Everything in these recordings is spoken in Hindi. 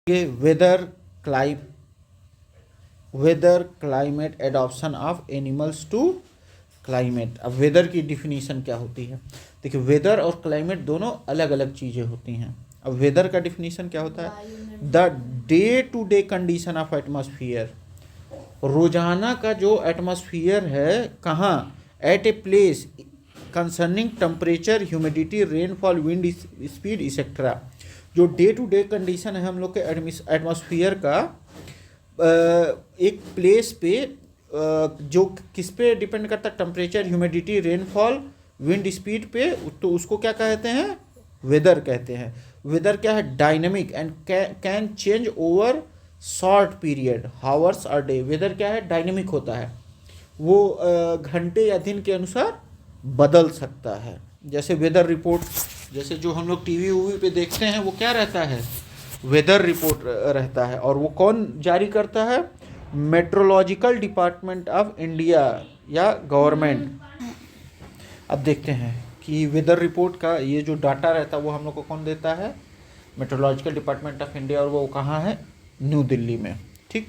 ये weather climate adoption of animals to climate. अब वेदर की डिफिनीशन क्या होती है? देखिए, वेदर और क्लाइमेट दोनों अलग अलग चीज़ें होती हैं। अब वेदर का डिफिनीशन क्या होता है? The day to day condition of atmosphere. रोजाना का जो एटमॉस्फियर है, कहाँ? At a place concerning temperature, humidity, rainfall, wind speed etcetera. जो डे टू डे कंडीशन है हम लोग के एटमॉस्फियर का, एक प्लेस पे जो किस पे डिपेंड करता है? Temperature, humidity, rainfall, wind speed पे। तो उसको क्या कहते हैं? वेदर कहते हैं। वेदर क्या है? Dynamic and can change over short period, hours और डे। वेदर क्या है? डायनेमिक होता है, वो घंटे या दिन के अनुसार बदल सकता है। जैसे वेदर रिपोर्ट, जैसे जो हम लोग टीवी वूवी पे देखते हैं, वो क्या रहता है? वेदर रिपोर्ट रहता है। और वो कौन जारी करता है? मेट्रोलॉजिकल डिपार्टमेंट ऑफ इंडिया या गवर्नमेंट। अब देखते हैं कि वेदर रिपोर्ट का ये जो डाटा रहता है वो हम लोग को कौन देता है? Meteorological department of India. और वो कहाँ है? न्यू दिल्ली में। ठीक।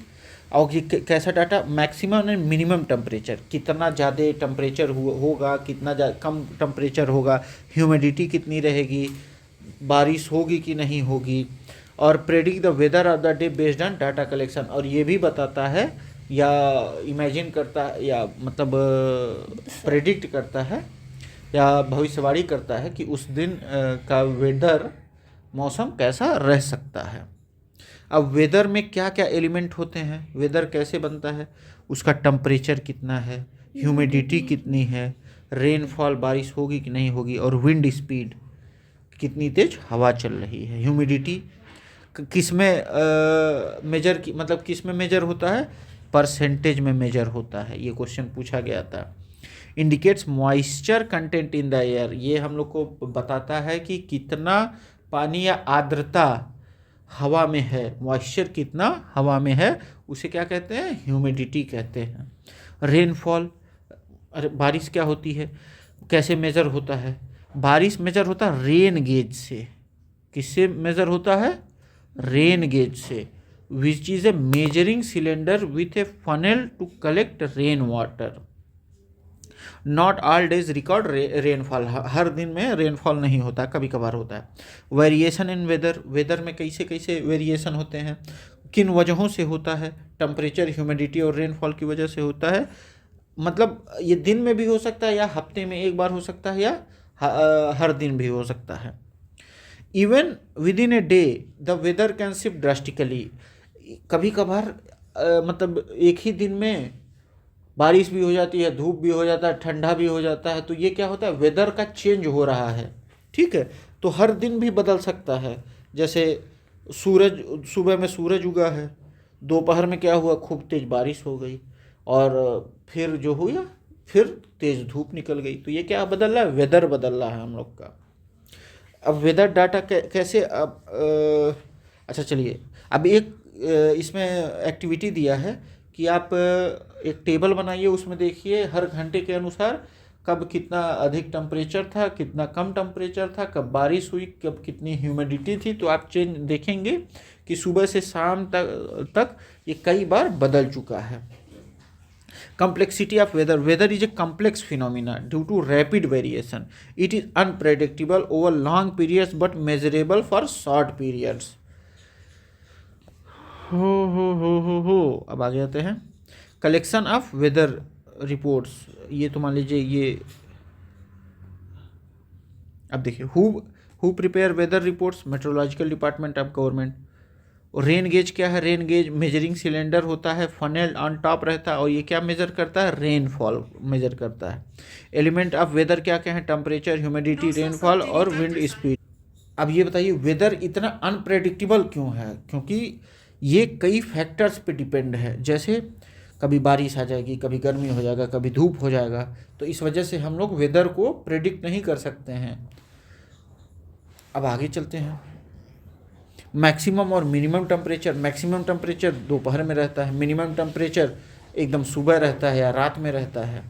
और ये कैसा data? Maximum and minimum temperature, कितना ज़्यादा टेम्परेचर होगा, कितना कम टेम्परेचर होगा, ह्यूमिडिटी कितनी रहेगी, बारिश होगी कि नहीं होगी, और predict the weather of the day based on data collection. और ये भी बताता है या इमेजिन करता है या मतलब प्रेडिक्ट करता है या भविष्यवाणी करता है कि उस दिन का वेदर, मौसम कैसा रह सकता है। अब वेदर में क्या क्या एलिमेंट होते हैं? वेदर कैसे बनता है? उसका टेम्परेचर कितना है, ह्यूमिडिटी कितनी है, रेनफॉल, बारिश होगी कि नहीं होगी, और विंड स्पीड, कितनी तेज हवा चल रही है। ह्यूमिडिटी किस में मेजर की, मतलब किस में मेजर होता है? परसेंटेज में मेजर होता है। ये क्वेश्चन पूछा गया था। Indicates moisture content in the air. ये हम लोग को बताता है कि कितना पानी या आर्द्रता हवा में है, मॉइस्चर कितना हवा में है, उसे क्या कहते हैं? ह्यूमिडिटी कहते हैं। रेनफॉल, बारिश क्या होती है, कैसे मेजर होता है? बारिश मेजर होता है रेन गेज से। किससे मेजर होता है? रेन गेज से। Which is a measuring cylinder with a funnel to collect rain water. Not all days record rainfall. हर दिन में रेनफॉल नहीं होता, कभी कभार होता है। Variation in weather. वेदर में कैसे कैसे वेरिएशन होते हैं, किन वजहों से होता है? टेम्परेचर, ह्यूमिडिटी और रेनफॉल की वजह से होता है। मतलब ये दिन में भी हो सकता है, या हफ्ते में एक बार हो सकता है, या हर दिन भी हो सकता है। Even within a day the weather can shift drastically. कभी कभार मतलब एक ही दिन में बारिश भी हो जाती है, धूप भी हो जाता है, ठंडा भी हो जाता है। तो ये क्या होता है? वेदर का चेंज हो रहा है। ठीक है। तो हर दिन भी बदल सकता है। जैसे सूरज, सुबह में सूरज उगा है, दोपहर में क्या हुआ? खूब तेज बारिश हो गई, और फिर जो हुआ, फिर तेज धूप निकल गई। तो ये क्या बदल रहा है? वेदर बदल रहा है हम लोग का। अब वेदर डाटा कैसे? अब अच्छा चलिए, अब एक इसमें एक्टिविटी दिया है कि आप एक टेबल बनाइए, उसमें देखिए हर घंटे के अनुसार कब कितना अधिक टेम्परेचर था, कितना कम टेम्परेचर था, कब बारिश हुई, कब कितनी ह्यूमिडिटी थी। तो आप चेंज देखेंगे कि सुबह से शाम तक ये कई बार बदल चुका है। Complexity of weather. Weather is a complex phenomena due to rapid variation. It is unpredictable over long periods but measurable for short periods. हो अब आगे आते हैं। Collection of weather reports. ये तो मान लीजिए ये, अब देखिए, who prepare weather reports? Meteorological department of government. और रेन गेज क्या है? रेन गेज मेजरिंग सिलेंडर होता है, फनल ऑन टॉप रहता है, और ये क्या मेजर करता है? रेनफॉल मेजर करता है। एलिमेंट ऑफ वेदर क्या क्या है? टेम्परेचर, ह्यूमिडिटी, रेनफॉल और विंड स्पीड। अब ये बताइए, वेदर इतना अनप्रेडिक्टेबल क्यों है? क्योंकि ये कई फैक्टर्स पे डिपेंड है। जैसे कभी बारिश आ जाएगी, कभी गर्मी हो जाएगा, कभी धूप हो जाएगा। तो इस वजह से हम लोग वेदर को प्रेडिक्ट नहीं कर सकते हैं। अब आगे चलते हैं। मैक्सिमम और मिनिमम टेम्परेचर। मैक्सिमम टेम्परेचर दोपहर में रहता है, मिनिमम टेम्परेचर एकदम सुबह रहता है या रात में रहता है।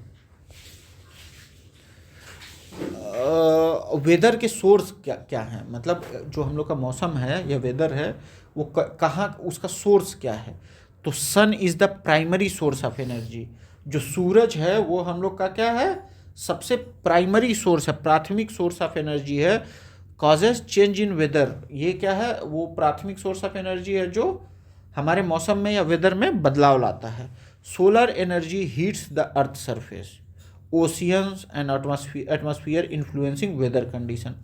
वेदर के सोर्स क्या क्या हैं? मतलब जो हम लोग का मौसम है या वेदर है, वो कहाँ, उसका सोर्स क्या है। तो sun is the primary source of energy. जो सूरज है वो हम लोग का क्या है, सबसे प्राइमरी सोर्स है, प्राथमिक सोर्स ऑफ एनर्जी है। कॉजेज चेंज इन वेदर, ये क्या है, वो प्राथमिक सोर्स ऑफ एनर्जी है जो हमारे मौसम में या वेदर में बदलाव लाता है। Solar energy heats the earth surface, oceans and atmosphere influencing weather condition.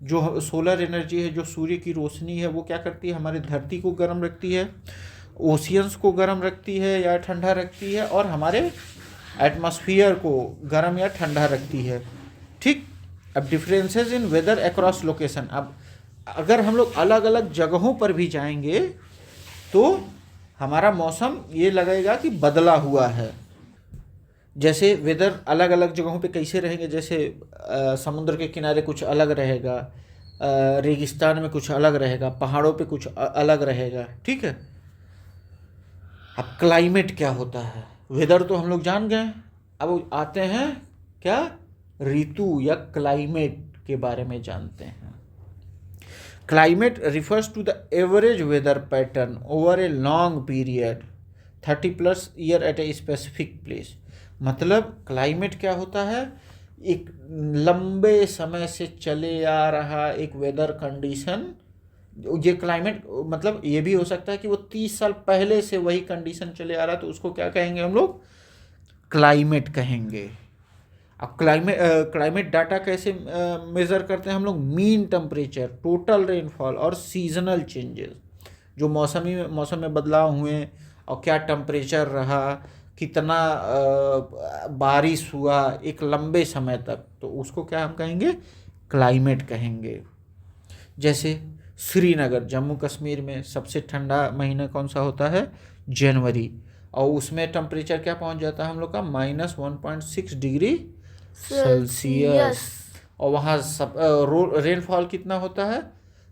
जो सोलर एनर्जी है, जो सूर्य की रोशनी है, वो क्या करती है, हमारी धरती को गर्म रखती है, ओशियंस को गर्म रखती है या ठंडा रखती है, और हमारे एटमॉस्फेयर को गर्म या ठंडा रखती है। ठीक। अब differences in weather across location, अब अगर हम लोग अलग अलग जगहों पर भी जाएंगे तो हमारा मौसम ये लगेगा कि बदला हुआ है। जैसे वेदर अलग अलग जगहों पे कैसे रहेंगे, जैसे समुद्र के किनारे कुछ अलग रहेगा, रेगिस्तान में कुछ अलग रहेगा, पहाड़ों पे कुछ अलग रहेगा। ठीक है। अब क्लाइमेट क्या होता है, वेदर तो हम लोग जान गए, अब आते हैं क्या, ऋतु या क्लाइमेट के बारे में जानते हैं। Climate refers to the average weather pattern over a long period 30+ year at a specific place. मतलब क्लाइमेट क्या होता है, एक लंबे समय से चले आ रहा एक वेदर कंडीशन। ये क्लाइमेट मतलब ये भी हो सकता है कि वो 30 साल पहले से वही कंडीशन चले आ रहा है, तो उसको क्या कहेंगे हम लोग, क्लाइमेट कहेंगे। अब क्लाइमेट डाटा कैसे मेज़र करते हैं हम लोग, मीन टेम्परेचर, टोटल रेनफॉल और सीजनल चेंजेस, जो मौसम में बदलाव हुए और क्या टेम्परेचर रहा, कितना बारिश हुआ एक लंबे समय तक, तो उसको क्या हम कहेंगे, क्लाइमेट कहेंगे। जैसे श्रीनगर जम्मू कश्मीर में सबसे ठंडा महीना कौन सा होता है, जनवरी, और उसमें टेम्परेचर क्या पहुंच जाता है हम लोग का -1.6 डिग्री सेल्सियस। और वहाँ सब रेनफॉल कितना होता है,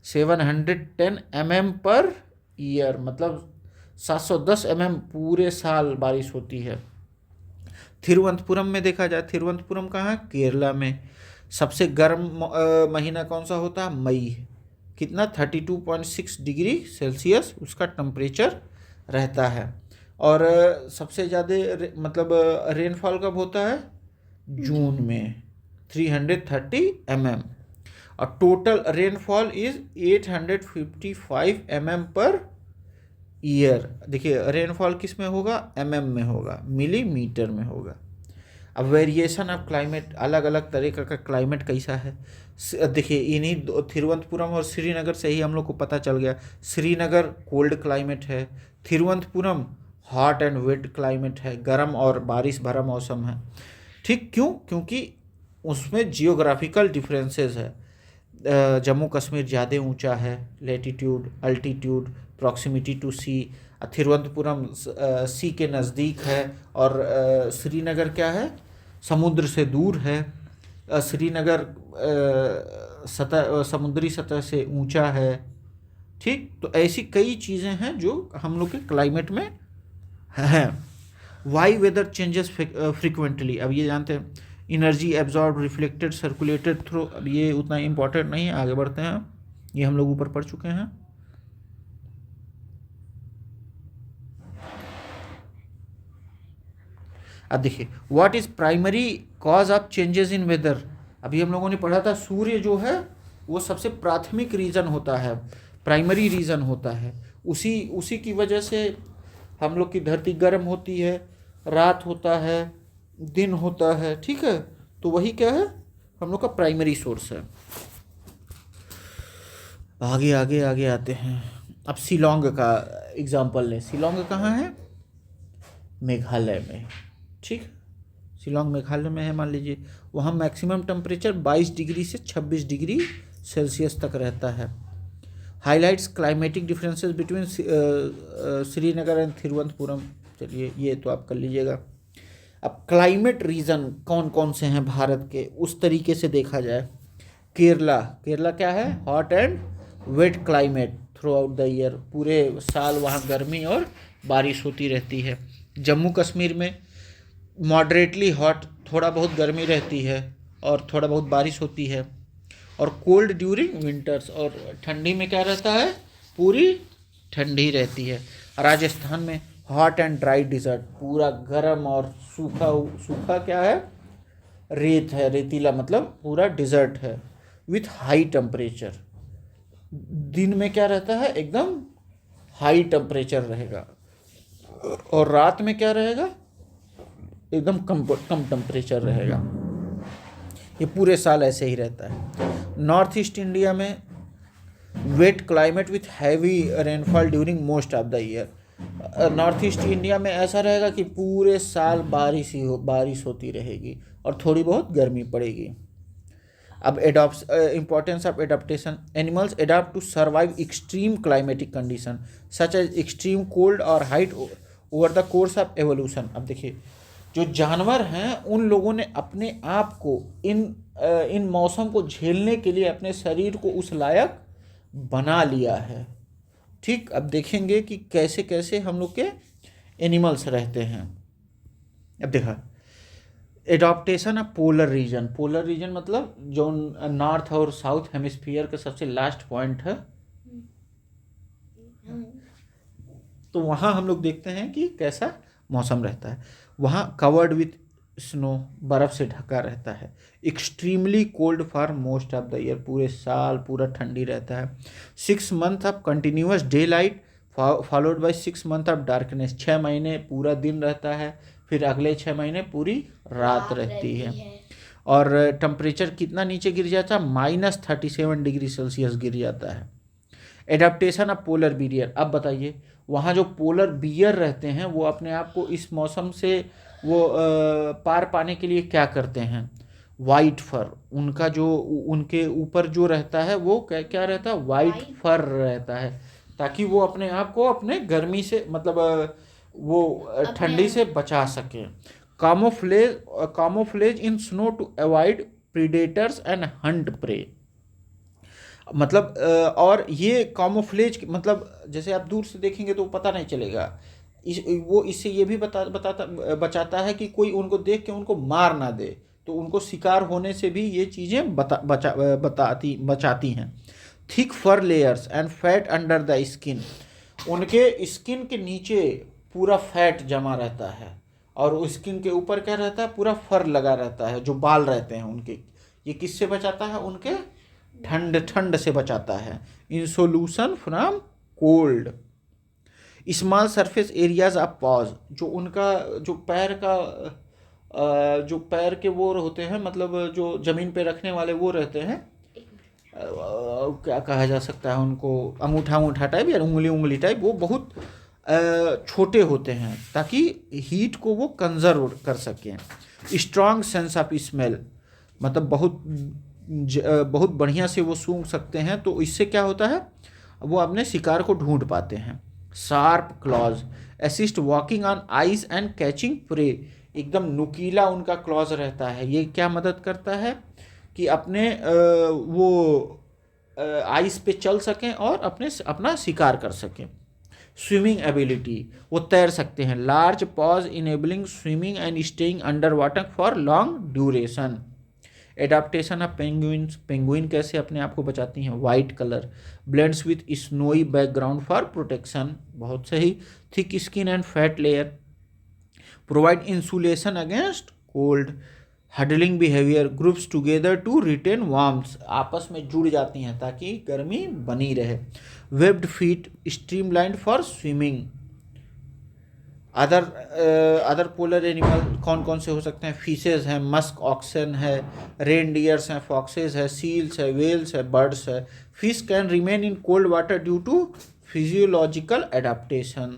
710 mm पर ईयर, मतलब 710 mm पूरे साल बारिश होती है। थिरुवनंतपुरम में देखा जाए, थिरुवनंतपुरम कहाँ, केरला में, सबसे गर्म महीना कौन सा होता है, मई, कितना 32.6 डिग्री सेल्सियस उसका टेम्परेचर रहता है। और सबसे ज़्यादा मतलब रेनफॉल कब होता है, जून में 330 mm, और total rainfall is 855 mm per year. देखिए रेनफॉल किस में होगा, mm में होगा, मिलीमीटर में होगा। अब वेरिएशन ऑफ क्लाइमेट, अलग अलग तरीके का क्लाइमेट कैसा है, देखिए इन्हीं थिरुवनंतपुरम और श्रीनगर से ही हम लोग को पता चल गया। श्रीनगर कोल्ड क्लाइमेट है, Thiruvananthapuram hot and wet climate है, गर्म और बारिश भरा मौसम है। ठीक, क्यों, क्योंकि उसमें जियोग्राफिकल डिफरेंसेस है। जम्मू कश्मीर ज़्यादा ऊंचा है, लेटीट्यूड, अल्टीट्यूड, प्रॉक्सिमिटी टू सी। थिरुवनंतपुरम सी के नज़दीक है, और श्रीनगर क्या है, समुद्र से दूर है। श्रीनगर समुद्री सतह से ऊंचा है। ठीक, तो ऐसी कई चीज़ें हैं जो हम लोग के क्लाइमेट में हैं। वाई वेदर चेंजेस फ्रिक्वेंटली, अब ये जानते हैं, energy absorb, reflected, circulated through, अब ये उतना इम्पोर्टेंट नहीं है, आगे बढ़ते हैं, ये हम लोग ऊपर पढ़ चुके हैं। अब देखिए, what is primary cause of changes in weather. अभी हम लोगों ने पढ़ा था सूर्य जो है वो सबसे प्राथमिक रीज़न होता है, प्राइमरी रीज़न होता है, उसी की वजह से हम लोग की धरती गर्म होती है, रात होता है, दिन होता है। ठीक है, तो वही क्या है, हम लोग का प्राइमरी सोर्स है। आगे आगे आगे आते हैं। अब शिलोंग का एग्जांपल लें। शिलोंग कहाँ है, मेघालय में। ठीक, शिलोंग मेघालय में है, मान लीजिए वहाँ मैक्सिमम टेम्परेचर 22 डिग्री से 26 डिग्री सेल्सियस तक रहता है। Highlights climatic differences between Srinagar and Thiruvananthapuram. चलिए ये तो आप कर लीजिएगा। अब क्लाइमेट रीजन कौन कौन से हैं भारत के, उस तरीके से देखा जाए। केरला क्या है, hot and wet climate throughout the year, पूरे साल वहाँ गर्मी और बारिश होती रहती है। जम्मू कश्मीर में मॉडरेटली हॉट, थोड़ा बहुत गर्मी रहती है और थोड़ा बहुत बारिश होती है। और कोल्ड ड्यूरिंग विंटर्स, और ठंडी में क्या रहता है, पूरी ठंडी रहती है। राजस्थान में हॉट एंड ड्राई डिजर्ट, पूरा गर्म और सूखा, सूखा क्या है, रेत है, रेतीला मतलब पूरा डिजर्ट है। विथ हाई टेम्परेचर, दिन में क्या रहता है, एकदम हाई टेम्परेचर रहेगा, और रात में क्या रहेगा, एकदम कम कम टेम्परेचर रहेगा। ये पूरे साल ऐसे ही रहता है। नॉर्थ ईस्ट इंडिया में wet climate with heavy rainfall during most of the year. North east India में ऐसा रहेगा कि पूरे साल बारिश होती रहेगी और थोड़ी बहुत गर्मी पड़ेगी। अब importance of adaptation, animals adapt to survive extreme climatic condition such as extreme cold और heat over the course of evolution. अब देखिए, जो जानवर हैं उन लोगों ने अपने आप को इन मौसम को झेलने के लिए अपने शरीर को उस लायक बना लिया है। ठीक, अब देखेंगे कि कैसे कैसे हम लोग के एनिमल्स रहते हैं। अब देखा, adaptation of polar region, polar region मतलब जो नॉर्थ और साउथ हेमिस्फीयर का सबसे लास्ट पॉइंट है, तो वहाँ हम लोग देखते हैं कि कैसा मौसम रहता है। वहाँ कवर्ड विथ स्नो, बर्फ़ से ढका रहता है। Extremely cold for most of the year, पूरे साल पूरा ठंडी रहता है। 6 month of continuous day light followed by 6 month of darkness, 6 महीने पूरा दिन रहता है, फिर अगले 6 महीने पूरी रात रहती है। और टेम्परेचर कितना नीचे गिर जाता है, -37 डिग्री सेल्सियस गिर जाता है। एडाप्टेशन ऑफ पोलर बियर, अब बताइए, वहाँ जो पोलर बियर रहते हैं वो अपने आप को इस मौसम से वो पार पाने के लिए क्या करते हैं, वाइट फर, उनका जो उनके ऊपर जो रहता है वो क्या रहता है, वाइट फर रहता है, ताकि वो अपने आप को अपने गर्मी से मतलब वो ठंडी से बचा सके। Camouflage in snow to avoid predators and hunt prey, मतलब और ये कामोफ्लेज मतलब जैसे आप दूर से देखेंगे तो पता नहीं चलेगा, वो इससे ये भी बचाता है कि कोई उनको देख के उनको मार ना दे, तो उनको शिकार होने से भी ये चीज़ें बचाती हैं। Thick fur layers and fat under the skin, उनके स्किन के नीचे पूरा फैट जमा रहता है और स्किन के ऊपर क्या रहता है, पूरा फर लगा रहता है, जो बाल रहते हैं उनके। ये किससे बचाता है, उनके ठंड से बचाता है। Insulation from cold. Small surface areas of paws, जो उनका जो पैर का जो पैर के वो होते हैं, मतलब जो जमीन पे रखने वाले वो रहते हैं, क्या कहा जा सकता है उनको, अंगूठा टाइप या उंगली टाइप, वो बहुत छोटे होते हैं ताकि हीट को वो कंजर्व कर सकें। स्ट्रॉन्ग सेंस ऑफ स्मेल, मतलब बहुत बढ़िया से वो सूंघ सकते हैं, तो इससे क्या होता है, वो अपने शिकार को ढूंढ पाते हैं। Sharp claws assist walking on ice and catching prey, एकदम नुकीला उनका क्लॉज रहता है, ये क्या मदद करता है कि अपने वो आइस पे चल सकें और अपना शिकार कर सकें। स्विमिंग एबिलिटी, वो तैर सकते हैं। Large paws enabling swimming and staying under water for long duration. Adaptation of penguins, penguin कैसे अपने आप को बचाती हैं, white colour blends with snowy background for protection, बहुत सही। Thick skin and fat layer provide insulation against cold. Huddling behaviour groups together to retain warmth, आपस में जुड़ जाती हैं ताकि गर्मी बनी रहे। Webbed feet streamlined for swimming. Other polar animal कौन कौन से हो सकते हैं, फिशेज हैं, मस्क ऑक्सन है, रेनडियर्स हैं, फॉक्सेज है, सील्स है, वेल्स है, बर्ड्स है। Fish can remain in cold water due to physiological adaptation.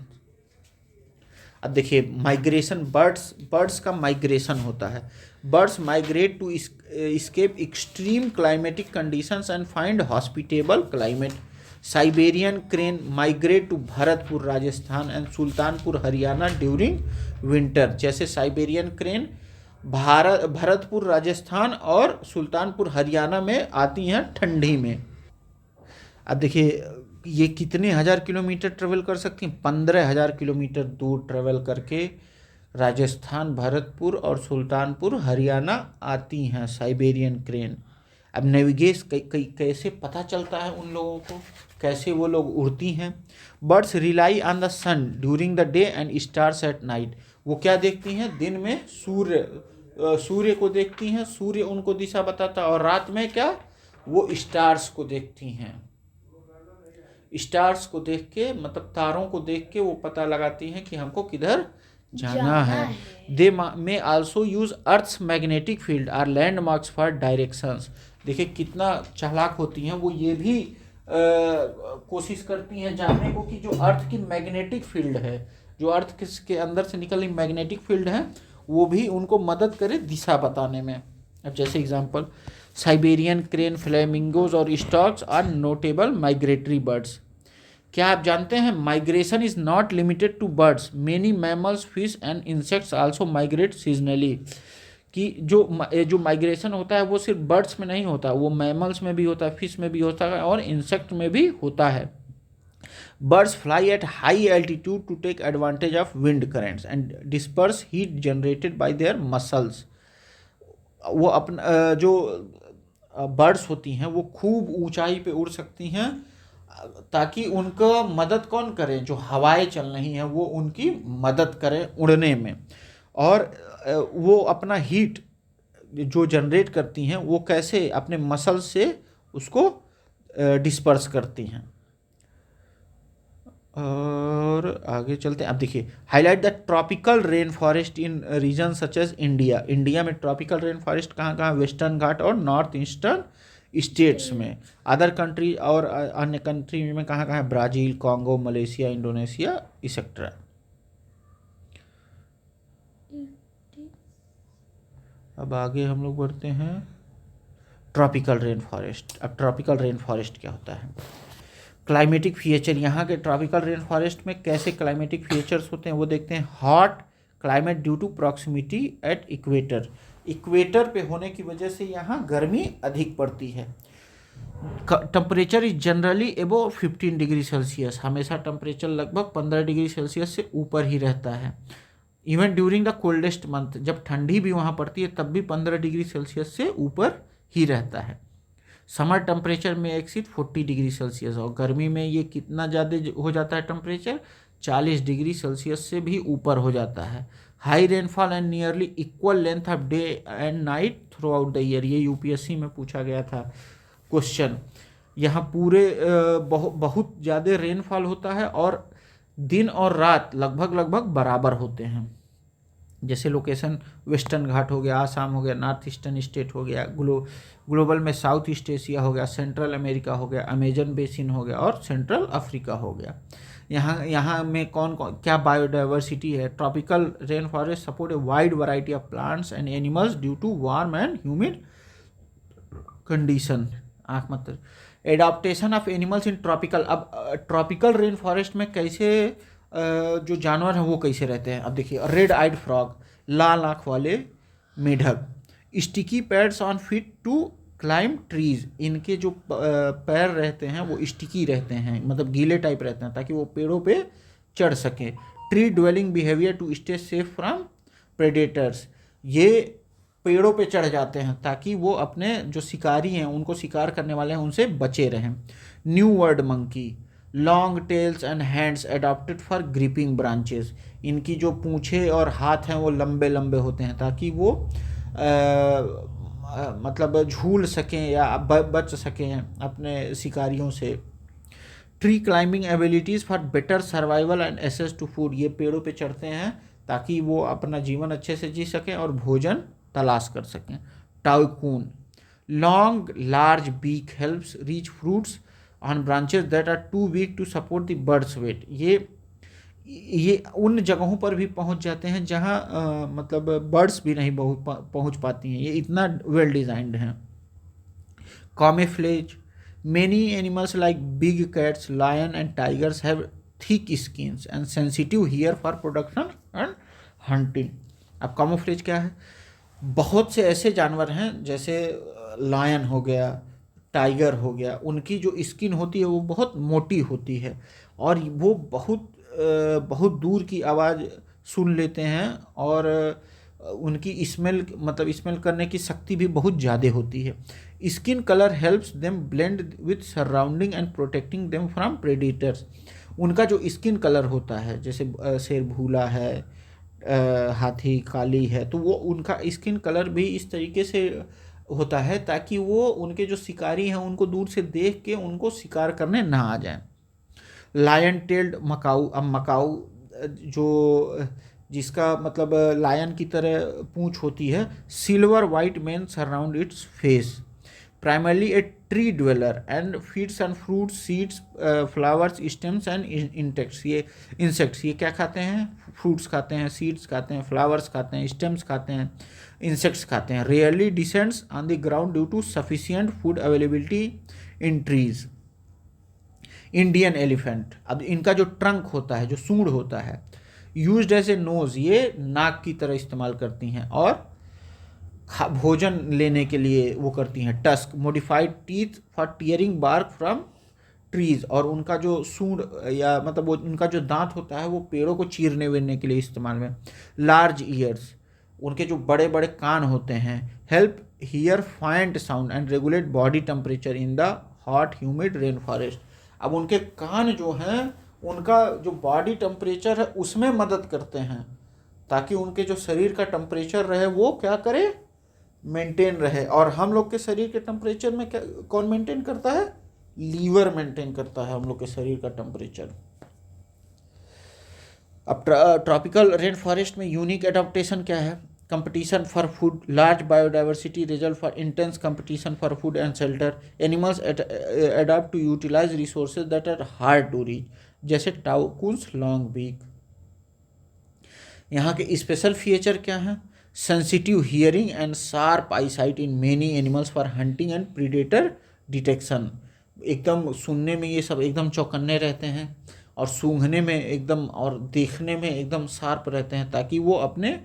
अब देखिए, माइग्रेशन, बर्ड्स का माइग्रेशन होता है। Birds migrate to escape extreme climatic conditions and find hospitable climate. Siberian crane migrate to Bharatpur Rajasthan and Sultanpur Haryana during winter. जैसे साइबेरियन क्रेन भरतपुर राजस्थान और सुल्तानपुर हरियाणा में आती हैं ठंडी में। अब देखिए, ये कितने हज़ार किलोमीटर ट्रेवल कर सकती हैं, 15,000 किलोमीटर दूर ट्रेवल करके राजस्थान, भरतपुर और सुल्तानपुर हरियाणा आती हैं साइबेरियन क्रेन। अब नेविगेट कैसे पता चलता है उन लोगों को, कैसे वो लोग उड़ती हैं। Birds rely on the sun during the day and stars at night. वो क्या देखती हैं, दिन में सूर्य को देखती हैं, सूर्य उनको दिशा बताता है, और रात में क्या, वो स्टार्स को देखती हैं। स्टार्स को देख के मतलब तारों को देख के वो पता लगाती हैं कि हमको किधर जाना है। They may also use earth's magnetic field or landmarks for directions. देखिए कितना चालाक होती हैं वो, ये भी कोशिश करती हैं जानने को कि जो अर्थ की मैग्नेटिक फील्ड है, जो अर्थ के अंदर से निकल रही मैग्नेटिक फील्ड है, वो भी उनको मदद करे दिशा बताने में। अब जैसे एग्जांपल, साइबेरियन क्रेन, फ्लेमिंगोज और storks are notable migratory birds. क्या आप जानते हैं, migration is not limited to birds, many mammals, fish and insects also migrate seasonally. कि जो माइग्रेशन होता है वो सिर्फ बर्ड्स में नहीं होता, वो मैमल्स में भी होता है, फिश में भी होता है और इंसेक्ट में भी होता है। Birds fly at high altitude to take advantage of wind currents and disperse heat generated by their muscles. वो अपना जो बर्ड्स होती हैं वो खूब ऊंचाई पे उड़ सकती हैं, ताकि उनका मदद कौन करे, जो हवाएं चल रही हैं वो उनकी मदद करें उड़ने में। और वो अपना हीट जो जनरेट करती हैं वो कैसे, अपने मसल से उसको डिस्पर्स करती हैं। और आगे चलते हैं। अब देखिए, highlight the tropical rain forest in region such as India. India में ट्रॉपिकल रेन फॉरेस्ट कहाँ कहाँ, वेस्टर्न घाट और नॉर्थ ईस्टर्न स्टेट्स में। अदर कंट्री और अन्य कंट्री में कहाँ कहाँ, Brazil, Congo, Malaysia, Indonesia etcetera. अब आगे हम लोग बढ़ते हैं ट्रॉपिकल रेन फॉरेस्ट। अब ट्रॉपिकल रेन फॉरेस्ट क्या होता है, क्लाइमेटिक फीचर। यहाँ के ट्रॉपिकल रेन फॉरेस्ट में कैसे क्लाइमेटिक फीचर्स होते हैं वो देखते हैं। Hot climate due to proximity at equator. Equator पे होने की वजह से यहाँ गर्मी अधिक पड़ती है। टेम्परेचर इज जनरली एबो 15 डिग्री सेल्सियस। हमेशा टेम्परेचर लगभग 15 डिग्री सेल्सियस से ऊपर ही रहता है। Even during the coldest month, जब ठंडी भी वहाँ पड़ती है तब भी 15 डिग्री सेल्सियस से ऊपर ही रहता है। समर टेम्परेचर में एक्सीड 40 डिग्री सेल्सियस, और गर्मी में ये कितना ज़्यादा हो जाता है टेम्परेचर, 40 डिग्री सेल्सियस से भी ऊपर हो जाता है। High rainfall and nearly equal length of day and night through out the year. ये यूपीएससी में पूछा गया था क्वेश्चन। यहाँ पूरे बहुत ज़्यादा रेनफॉल होता है और दिन और रात लगभग बराबर होते हैं। जैसे लोकेशन वेस्टर्न घाट हो गया, आसाम हो गया, नॉर्थ ईस्टर्न स्टेट हो गया, ग्लोबल में साउथ ईस्ट एशिया हो गया, सेंट्रल अमेरिका हो गया, अमेजन बेसिन हो गया और सेंट्रल अफ्रीका हो गया। यहाँ में कौन कौन क्या बायोडाइवर्सिटी है। Tropical rain forest support a wide variety of plants and animals due to warm and humid condition. आँख मत, adaptation of animals in tropical. अब ट्रॉपिकल रेन फॉरेस्ट में कैसे जो जानवर हैं वो कैसे रहते हैं। अब देखिए, रेड आइड फ्रॉग, लाल आँख वाले मेढक, sticky pads on feet to climb trees. इनके जो पैर रहते हैं वो स्टिकी रहते हैं, मतलब गीले टाइप रहते हैं ताकि वो पेड़ों पे चढ़ सकें। Tree dwelling behaviour to stay safe from predators. ये पेड़ों पे चढ़ जाते हैं ताकि वो अपने जो शिकारी हैं, उनको शिकार करने वाले हैं, उनसे बचे रहें। New world monkey, long tails and hands adopted for gripping branches. इनकी जो पूँछें और हाथ हैं वो लंबे लंबे होते हैं ताकि वो मतलब झूल सकें या बच सकें अपने शिकारियों से। Tree climbing abilities for better survival and access to food. ये पेड़ों पे चढ़ते हैं ताकि वो अपना जीवन अच्छे से जी सकें और भोजन तलाश कर सकें। Toucan, long large beak helps reach fruits on branches that are too weak to support the bird's weight. ये उन जगहों पर भी पहुंच जाते हैं जहां मतलब बर्ड्स भी नहीं पहुंच पाती हैं। ये इतना वेल डिजाइंड हैं। Camouflage, many animals like big cats, lion and tigers have thick skins and sensitive hear for production and hunting. अब कामोफ्लेज क्या है, बहुत से ऐसे जानवर हैं जैसे लायन हो गया, टाइगर हो गया, उनकी जो स्किन होती है वो बहुत मोटी होती है और वो बहुत दूर की आवाज़ सुन लेते हैं और उनकी स्मेल मतलब स्मेल करने की शक्ति भी बहुत ज़्यादा होती है। Skin colour helps them blend with surrounding and protecting them from predators. उनका जो स्किन कलर होता है, जैसे शेर भूला है, हाथी काली है, तो वो उनका स्किन कलर भी इस तरीके से होता है ताकि वो उनके जो शिकारी हैं उनको दूर से देख के उनको शिकार करने ना आ जाए। लायन टेल्ड मकाऊ, अब मकाऊ जो जिसका मतलब लायन की तरह पूंछ होती है, silver white main surround its face, primarily a tree dweller and feeds on fruits, seeds, flowers, stems and insects। ये क्या खाते हैं? फ्रूट्स खाते हैं, सीड्स खाते हैं, फ्लावर्स खाते हैं, स्टेम्स खाते हैं, इंसेक्ट्स खाते हैं। Rarely descends on the ground due to sufficient food availability in trees. Indian elephant, अब इनका जो ट्रंक होता है, जो सूंड होता है, यूज्ड एज ए नोज, ये नाक की तरह इस्तेमाल करती हैं, और भोजन लेने के लिए वो करती हैं। Tusk, modified teeth for tearing bark from trees, और उनका जो सूंड या मतलब वो उनका जो दांत होता है वो पेड़ों को चीरने वीरने के लिए इस्तेमाल में। लार्ज ईयर्स, उनके जो बड़े बड़े कान होते हैं, help here find sound and regulate body temperature in the hot humid rain forest. अब उनके कान जो हैं उनका जो बॉडी टेम्परेचर है उसमें मदद करते हैं ताकि उनके जो शरीर का टेम्परेचर रहे वो क्या करे, मेंटेन रहे। और हम लोग के शरीर के टेम्परेचर में क्या कौन मेंटेन करता है? लीवर मेंटेन करता है हम लोग के शरीर का टेम्परेचर। अब ट्रॉपिकल रेन फॉरेस्ट में यूनिक एडाप्टेशन क्या है? Competition for food, large biodiversity result for intense competition for food and shelter. Animals adopt to utilize resources that are hard to reach, जैसे टाउकुन्स लॉन्ग बीक। यहाँ के स्पेशल फीचर क्या हैं? Sensitive hearing and sharp eyesight in many animals for hunting and predator detection. एकदम सुनने में ये सब एकदम चौकन्ने रहते हैं, और सूंघने में एकदम, और देखने में एकदम शार्प रहते हैं ताकि वो अपने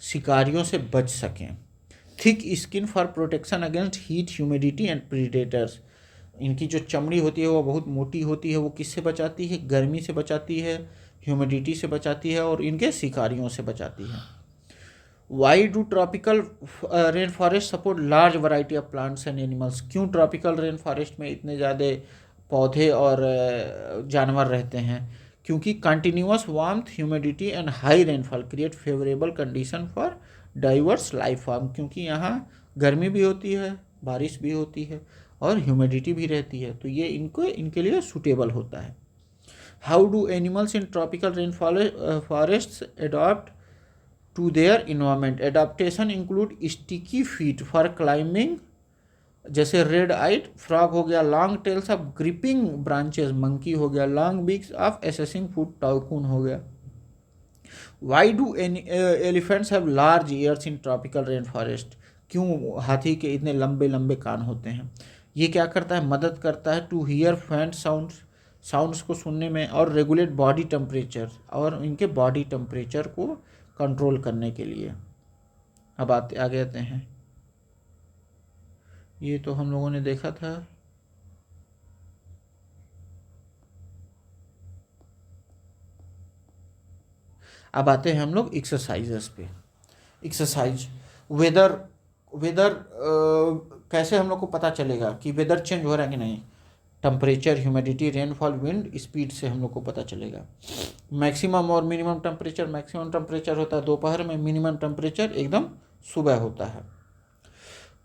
शिकारियों से बच सकें। Thick skin for protection against heat, humidity and predators. इनकी जो चमड़ी होती है वो बहुत मोटी होती है। वो किससे बचाती है? गर्मी से बचाती है, ह्यूमिडिटी से बचाती है, और इनके शिकारियों से बचाती है। Why do tropical rain forest support large variety of plants and animals? क्यों ट्रॉपिकल रेन फॉरेस्ट में इतने ज़्यादा पौधे और जानवर रहते हैं? क्योंकि continuous warmth, humidity and high rainfall create favourable condition for diverse life form. क्योंकि यहाँ गर्मी भी होती है, बारिश भी होती है, और ह्यूमिडिटी भी रहती है, तो ये इनके लिए सूटेबल होता है। How do animals in tropical rain forest adopt to their environment? Adaptation include sticky feet for climbing, जैसे रेड आइट फ्रॉग हो गया, long tails of gripping branches monkey हो गया, long beaks of accessing food toucan हो गया। Why do elephants have large ears in tropical rain forest? क्यों हाथी के इतने लंबे लंबे कान होते हैं? ये क्या करता है? मदद करता है टू हियर फेंट साउंड्स को सुनने में, और रेगुलेट बॉडी टेम्परेचर, और इनके बॉडी टेम्परेचर को कंट्रोल करने के लिए। अब आगे आते हैं, ये तो हम लोगों ने देखा था। अब आते हैं हम लोग एक्सरसाइजेस पे। एक्सरसाइज, वेदर कैसे हम लोग को पता चलेगा कि वेदर चेंज हो रहा है कि नहीं? Temperature, humidity, rainfall, wind speed से हम लोग को पता चलेगा। मैक्सिमम और मिनिमम टेम्परेचर, मैक्सिमम टेम्परेचर होता है दोपहर में, मिनिमम टेम्परेचर एकदम सुबह होता है।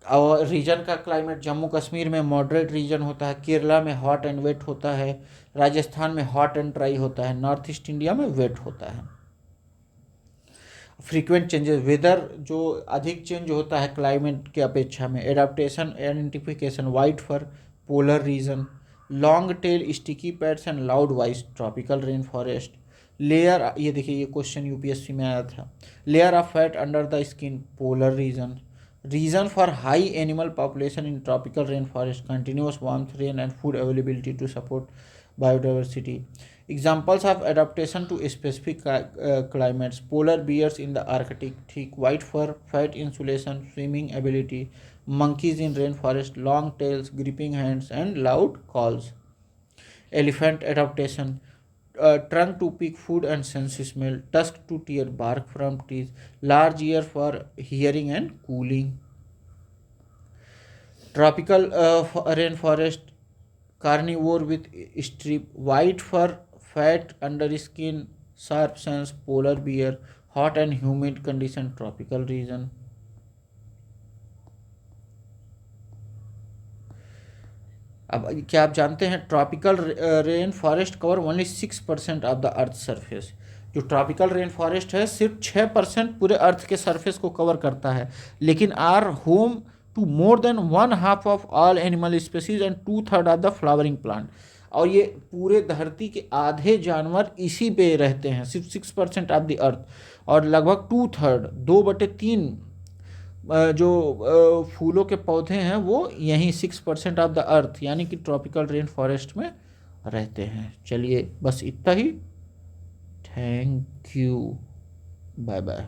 और रीजन का क्लाइमेट, जम्मू कश्मीर में मॉडरेट रीजन होता है, केरला में हॉट एंड वेट होता है, राजस्थान में हॉट एंड ड्राई होता है, नॉर्थ ईस्ट इंडिया में वेट होता है। फ्रीक्वेंट चेंजेस, वेदर जो अधिक चेंज होता है क्लाइमेट के अपेक्षा में। Adaptation, identification, white fur, polar region, long tail, sticky pads and loud voice, tropical rain forest. Layer, ये देखिए ये क्वेश्चन यूपीएससी में आया था। Layer of fat under the skin, polar region. Region for high animal population in tropical rain forest, continuous warmth, rain and food availability to support biodiversity. Examples of adaptation to specific climates: polar bears in the Arctic, thick white fur, fat insulation, swimming ability; monkeys in rainforest, long tails, gripping hands, and loud calls. Elephant adaptation: trunk to pick food and sense smell, tusk to tear bark from trees, large ear for hearing and cooling. Tropical rainforest, carnivore with strip, white fur, fat under skin, sharp sense, polar bear, hot and humid condition, tropical region. अब क्या आप जानते हैं tropical rain forest cover only 6% of the earth surface. जो ट्रॉपिकल रेन फॉरेस्ट है सिर्फ 6% पूरे अर्थ के सरफेस को कवर करता है, लेकिन are home to more than 1/2 of all animal species and 2/3 of the flowering plant. और ये पूरे धरती के आधे जानवर इसी पे रहते हैं, सिर्फ 6% ऑफ द अर्थ, और लगभग 2/3 2/3 जो फूलों के पौधे हैं वो यहीं 6% ऑफ द अर्थ यानी कि ट्रॉपिकल रेन फॉरेस्ट में रहते हैं। चलिए बस इतना ही। Thank you, bye bye.